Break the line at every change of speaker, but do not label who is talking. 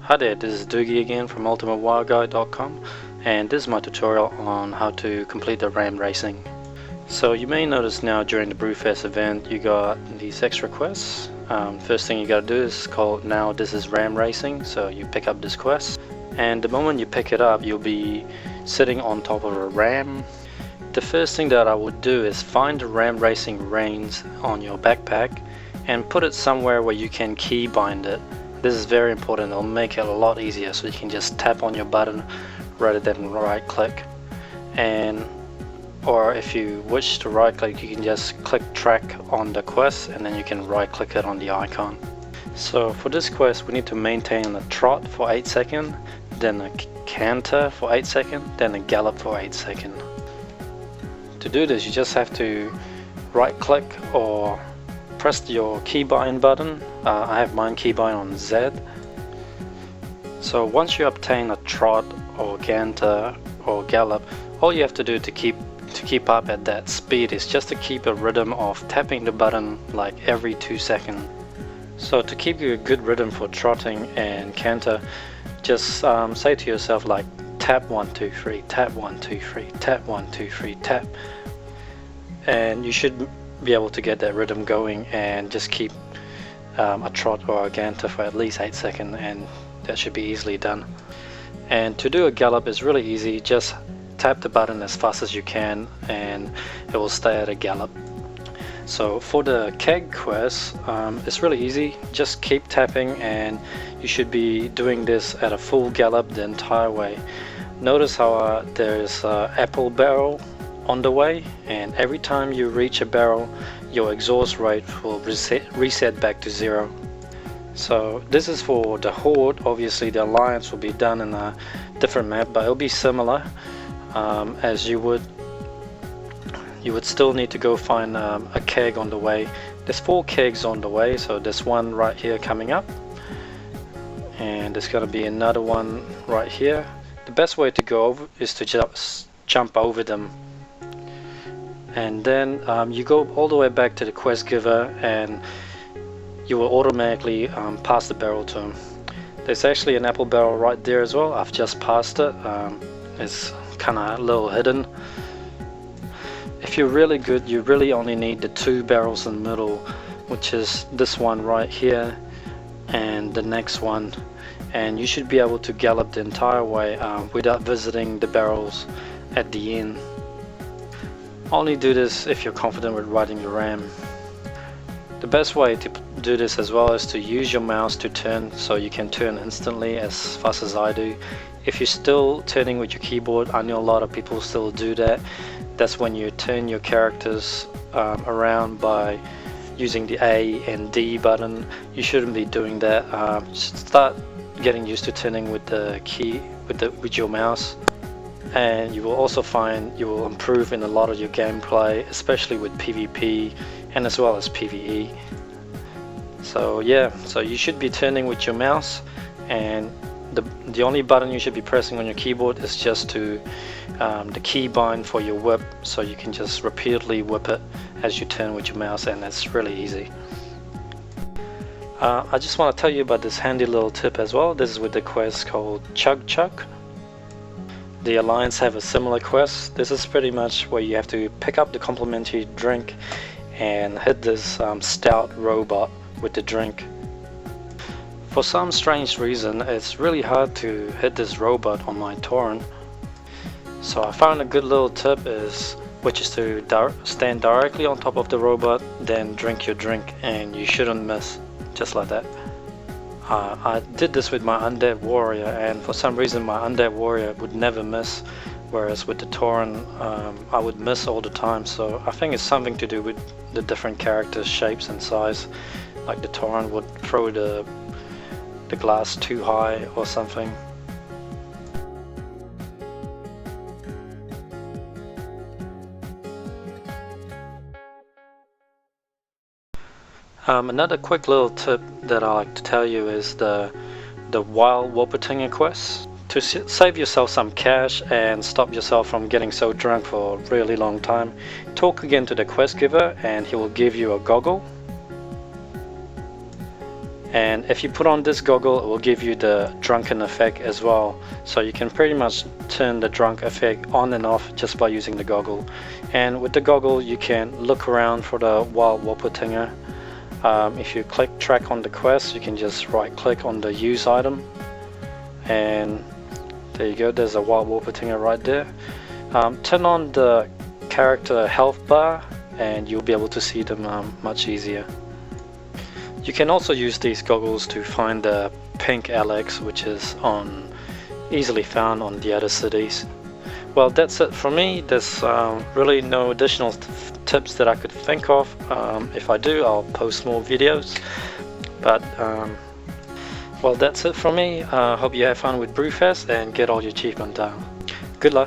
Hi there, this is Dugi again from ultimatewildguide.com, and this is my tutorial on how to complete the ram racing. So you may notice now during the Brewfest event you got these extra quests. First thing you gotta do is called now this is ram racing, so you pick up this quest, and the moment you pick it up you'll be sitting on top of a ram. The first thing that I would do is find the ram racing reins on your backpack and put it somewhere where you can key bind it. This is very important. It'll make it a lot easier, so you can just tap on your button rather than right click, or if you wish to right click you can just click track on the quest and then you can right click it on the icon. So for this quest we need to maintain a trot for 8 seconds, then a canter for 8 seconds, then a gallop for 8 seconds. To do this you just have to right click or press your keybind button. I have mine keybind on Z. So once you obtain a trot or canter or gallop, all you have to do to keep up at that speed is just to keep a rhythm of tapping the button like every 2 seconds. So to keep you a good rhythm for trotting and canter, just say to yourself like tap 1 2 3, tap 1 2 3, tap 1 2 3, tap, and you should be able to get that rhythm going and just keep a trot or a canter for at least 8 seconds, and that should be easily done. And to do a gallop is really easy. Just tap the button as fast as you can and it will stay at a gallop. So for the keg quest, it's really easy. Just keep tapping and you should be doing this at a full gallop the entire way. Notice how there's an apple barrel on the way, and every time you reach a barrel your exhaust rate will reset back to 0. So this is for the Horde. Obviously the Alliance will be done in a different map, but it'll be similar, as you would still need to go find a keg on the way. There's 4 kegs on the way, so there's one right here coming up, and there's going to be another one right here. The best way to go over is to just jump over them, and then you go all the way back to the quest giver and you will automatically pass the barrel to him. There's actually an apple barrel right there as well. I've just passed it. It's kind of a little hidden. If you're really good you really only need the 2 barrels in the middle, which is this one right here and the next one, and you should be able to gallop the entire way without visiting the barrels at the end. Only do this if you're confident with riding the ram. The best way to do this as well is to use your mouse to turn, so you can turn instantly as fast as I do. If you're still turning with your keyboard, I know a lot of people still do that. That's when you turn your characters around by using the A and D button. You shouldn't be doing that. Start getting used to turning with the key with your mouse, and you will also find you will improve in a lot of your gameplay, especially with PvP and as well as PvE. So yeah, so you should be turning with your mouse, and the only button you should be pressing on your keyboard is just to the key bind for your whip, so you can just repeatedly whip it as you turn with your mouse, and that's really easy. I just want to tell you about this handy little tip as well. This is with the quest called Chug. The Alliance have a similar quest. This is pretty much where you have to pick up the complimentary drink and hit this stout robot with the drink. For some strange reason it's really hard to hit this robot on my torrent, so I found a good little tip which is to stand directly on top of the robot, then drink your drink, and you shouldn't miss, just like that. I did this with my undead warrior, and for some reason my undead warrior would never miss, whereas with the Tauren I would miss all the time. So I think it's something to do with the different characters' shapes and size, like the Tauren would throw the glass too high or something. Another quick little tip that I like to tell you is the wild Wolpertinger quest. To save yourself some cash and stop yourself from getting so drunk for a really long time, talk again to the quest giver and he will give you a goggle. And if you put on this goggle, it will give you the drunken effect as well. So you can pretty much turn the drunk effect on and off just by using the goggle. And with the goggle, you can look around for the wild Wolpertinger. If you click track on the quest, you can just right click on the use item, and there you go, there's a wild Wolpertinger right there. Turn on the character health bar and you'll be able to see them much easier. You can also use these goggles to find the pink Alex, which is easily found on the other cities. Well, that's it for me. There's really no additional tips that I could think of. If I do, I'll post more videos. But well, that's it from me. Hope you have fun with Brewfest and get all your achievement down. Good luck.